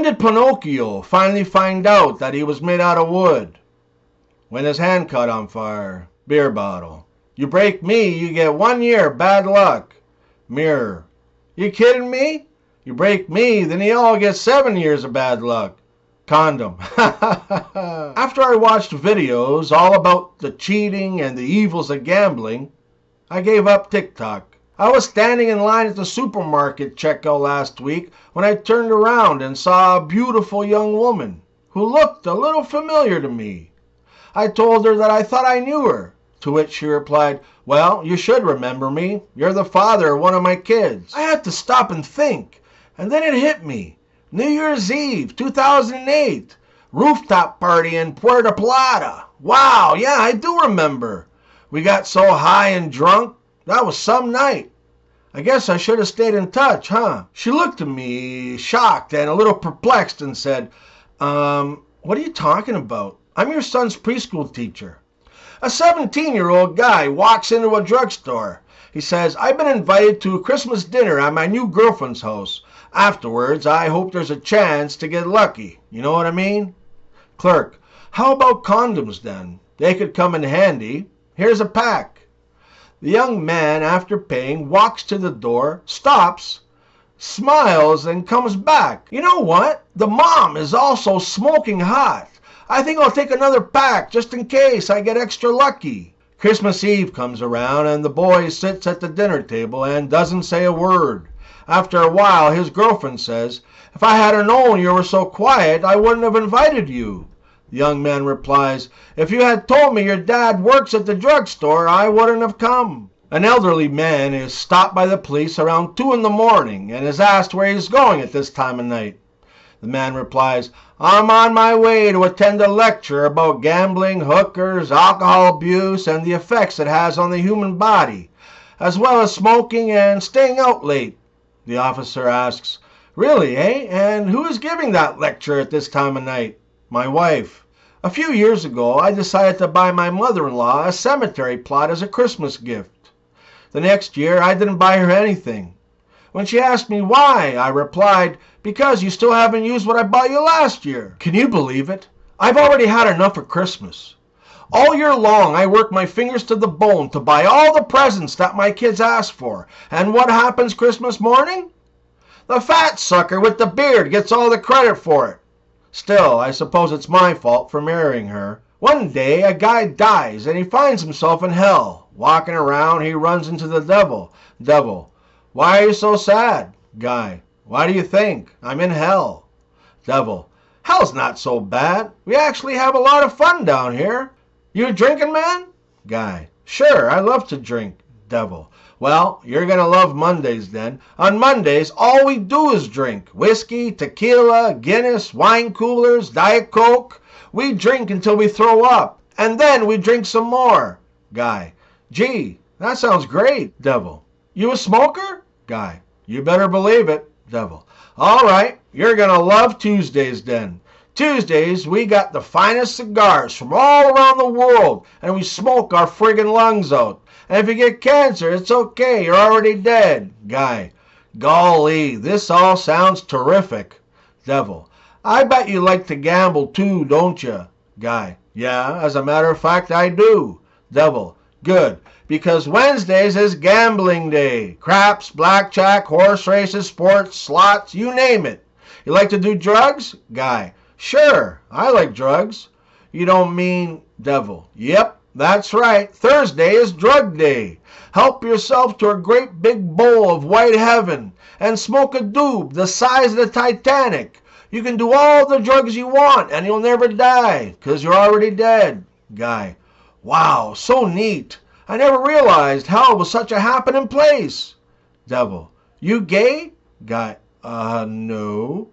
When did Pinocchio finally find out that he was made out of wood? When his hand caught on fire. Beer bottle. You break me, you get 1 year bad luck. Mirror. You kidding me? You break me, then you all get 7 years of bad luck. Condom. After I watched videos all about the cheating and the evils of gambling, I gave up TikTok. I was standing in line at the supermarket checkout last week when I turned around and saw a beautiful young woman who looked a little familiar to me. I told her that I thought I knew her, to which she replied, "Well, you should remember me. You're the father of one of my kids." I had to stop and think, and then it hit me. New Year's Eve, 2008, rooftop party in Puerto Plata. Wow, yeah, I do remember. We got so high and drunk. That was some night. I guess I should have stayed in touch, huh? She looked at me, shocked and a little perplexed, and said, what are you talking about? I'm your son's preschool teacher. A 17-year-old guy walks into a drugstore. He says, "I've been invited to a Christmas dinner at my new girlfriend's house. Afterwards, I hope there's a chance to get lucky." You know what I mean? Clerk, how about condoms then? They could come in handy. Here's a pack. The young man, after paying, walks to the door, stops, smiles, and comes back. You know what? The mom is also smoking hot. I think I'll take another pack just in case I get extra lucky. Christmas Eve comes around and the boy sits at the dinner table and doesn't say a word. After a while, his girlfriend says, "If I had known you were so quiet, I wouldn't have invited you." The young man replies, "If you had told me your dad works at the drugstore, I wouldn't have come." An elderly man is stopped by the police around 2 in the morning and is asked where he's going at this time of night. The man replies, "I'm on my way to attend a lecture about gambling, hookers, alcohol abuse, and the effects it has on the human body, as well as smoking and staying out late." The officer asks, "Really, eh? And who is giving that lecture at this time of night?" "My wife. A few years ago, I decided to buy my mother-in-law a cemetery plot as a Christmas gift. The next year, I didn't buy her anything. When she asked me why, I replied, 'Because you still haven't used what I bought you last year.' Can you believe it? I've already had enough of Christmas. All year long, I work my fingers to the bone to buy all the presents that my kids ask for. And what happens Christmas morning? The fat sucker with the beard gets all the credit for it. Still, I suppose it's my fault for marrying her. One day, a guy dies, and he finds himself in hell. Walking around, he runs into the devil. Devil, why are you so sad? Guy, why do you think? I'm in hell. Devil, hell's not so bad. We actually have a lot of fun down here. You a drinking man? Guy, sure, I love to drink. Devil, well, you're going to love Mondays then. On Mondays, all we do is drink. Whiskey, tequila, Guinness, wine coolers, Diet Coke. We drink until we throw up. And then we drink some more. Guy, gee, that sounds great. Devil, you a smoker? Guy, you better believe it. Devil, all right, you're going to love Tuesdays then. Tuesdays, we got the finest cigars from all around the world, and we smoke our friggin' lungs out. And if you get cancer, it's okay, you're already dead. Guy, golly, this all sounds terrific. Devil, I bet you like to gamble too, don't you? Guy, yeah, as a matter of fact, I do. Devil, good, because Wednesdays is gambling day. Craps, blackjack, horse races, sports, slots, you name it. You like to do drugs? Guy, sure, I like drugs. You don't mean... Devil, yep. That's right. Thursday is drug day. Help yourself to a great big bowl of white heaven and smoke a doob the size of the Titanic. You can do all the drugs you want and you'll never die because you're already dead. Guy, wow, so neat. I never realized hell was such a happening place. Devil, you gay? Guy, no.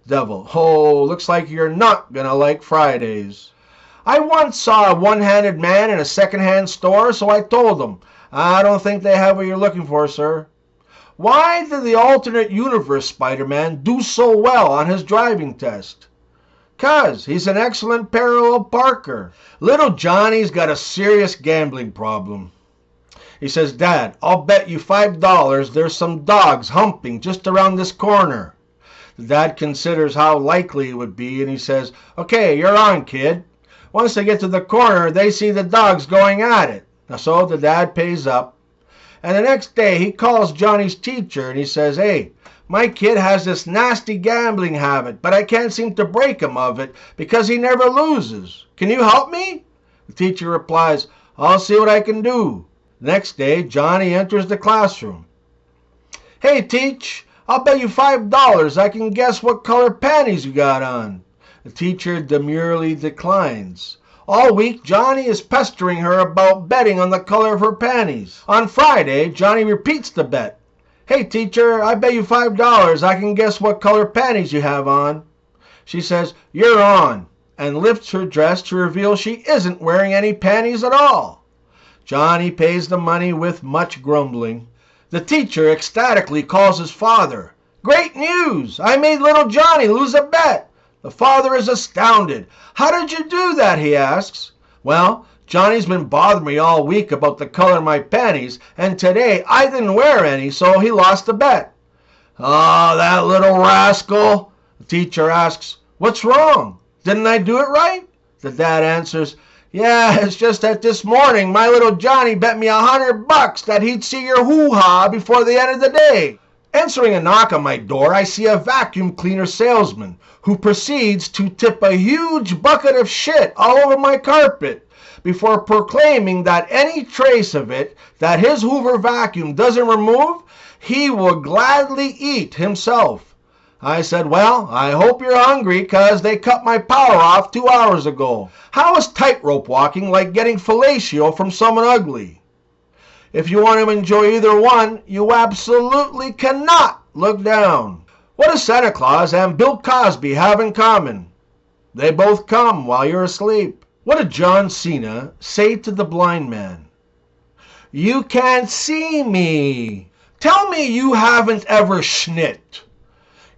Devil, oh, looks like you're not gonna like Fridays. I once saw a one-handed man in a second-hand store, so I told him, "I don't think they have what you're looking for, sir." Why did the alternate universe Spider-Man do so well on his driving test? 'Cause he's an excellent parallel parker. Little Johnny's got a serious gambling problem. He says, "Dad, I'll bet you $5 there's some dogs humping just around this corner." The dad considers how likely it would be, and he says, "Okay, you're on, kid." Once they get to the corner, they see the dogs going at it. So the dad pays up. And the next day, he calls Johnny's teacher, and he says, "Hey, my kid has this nasty gambling habit, but I can't seem to break him of it because he never loses. Can you help me?" The teacher replies, "I'll see what I can do." Next day, Johnny enters the classroom. "Hey, teach, I'll bet you $5 I can guess what color panties you got on." The teacher demurely declines. All week, Johnny is pestering her about betting on the color of her panties. On Friday, Johnny repeats the bet. "Hey, teacher, I bet you $5 I can guess what color panties you have on." She says, "You're on," and lifts her dress to reveal she isn't wearing any panties at all. Johnny pays the money with much grumbling. The teacher ecstatically calls his father. "Great news! I made little Johnny lose a bet." The father is astounded. "How did you do that?" he asks. "Well, Johnny's been bothering me all week about the color of my panties, and today I didn't wear any, so he lost the bet." "Oh, that little rascal!" The teacher asks, "What's wrong? Didn't I do it right?" The dad answers, "Yeah, it's just that this morning my little Johnny bet me $100 that he'd see your hoo-ha before the end of the day." Answering a knock on my door, I see a vacuum cleaner salesman who proceeds to tip a huge bucket of shit all over my carpet before proclaiming that any trace of it that his Hoover vacuum doesn't remove, he will gladly eat himself. I said, "Well, I hope you're hungry, 'cause they cut my power off 2 hours ago." How is tightrope walking like getting fellatio from someone ugly? If you want to enjoy either one, you absolutely cannot look down. What do Santa Claus and Bill Cosby have in common? They both come while you're asleep. What did John Cena say to the blind man? "You can't see me." Tell me you haven't ever schnit.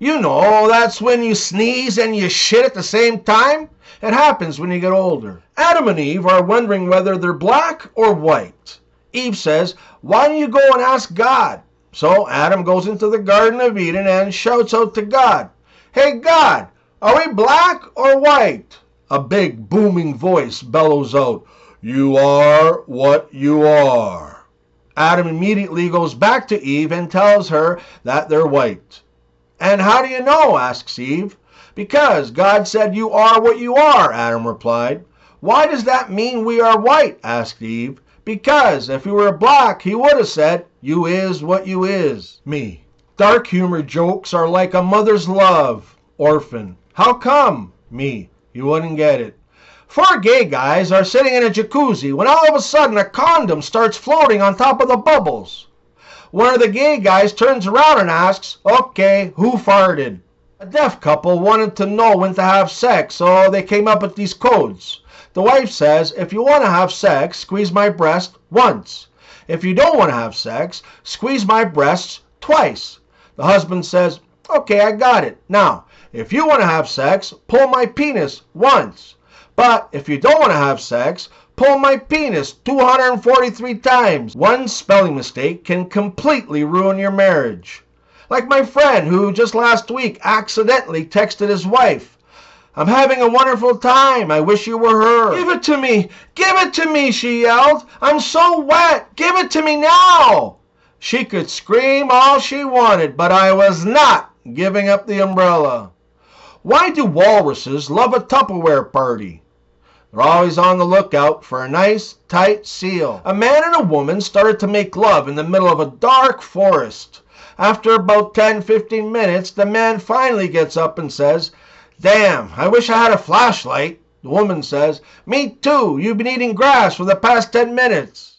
You know, that's when you sneeze and you shit at the same time. It happens when you get older. Adam and Eve are wondering whether they're black or white. Eve says, "Why don't you go and ask God?" So Adam goes into the Garden of Eden and shouts out to God, "Hey God, are we black or white?" A big booming voice bellows out, "You are what you are." Adam immediately goes back to Eve and tells her that they're white. "And how do you know?" asks Eve. "Because God said you are what you are," Adam replied. "Why does that mean we are white?" asked Eve. "Because if we were black, he would have said, you is what you is." Me. Dark humor jokes are like a mother's love. Orphan. How come? Me. You wouldn't get it. 4 gay guys are sitting in a jacuzzi when all of a sudden a condom starts floating on top of the bubbles. One of the gay guys turns around and asks, "Okay, who farted?" A deaf couple wanted to know when to have sex, so they came up with these codes. The wife says, "If you want to have sex, squeeze my breast once. If you don't want to have sex, squeeze my breasts twice." The husband says, "Okay, I got it. Now, if you want to have sex, pull my penis once. But if you don't want to have sex, pull my penis 243 times. One spelling mistake can completely ruin your marriage. Like my friend who just last week accidentally texted his wife, "I'm having a wonderful time. I wish you were her." "Give it to me! Give it to me!" she yelled. "I'm so wet! Give it to me now!" She could scream all she wanted, but I was not giving up the umbrella. Why do walruses love a Tupperware party? They're always on the lookout for a nice, tight seal. A man and a woman started to make love in the middle of a dark forest. After about 10-15 minutes, the man finally gets up and says, "Damn, I wish I had a flashlight." The woman says, "Me too. You've been eating grass for the past 10 minutes."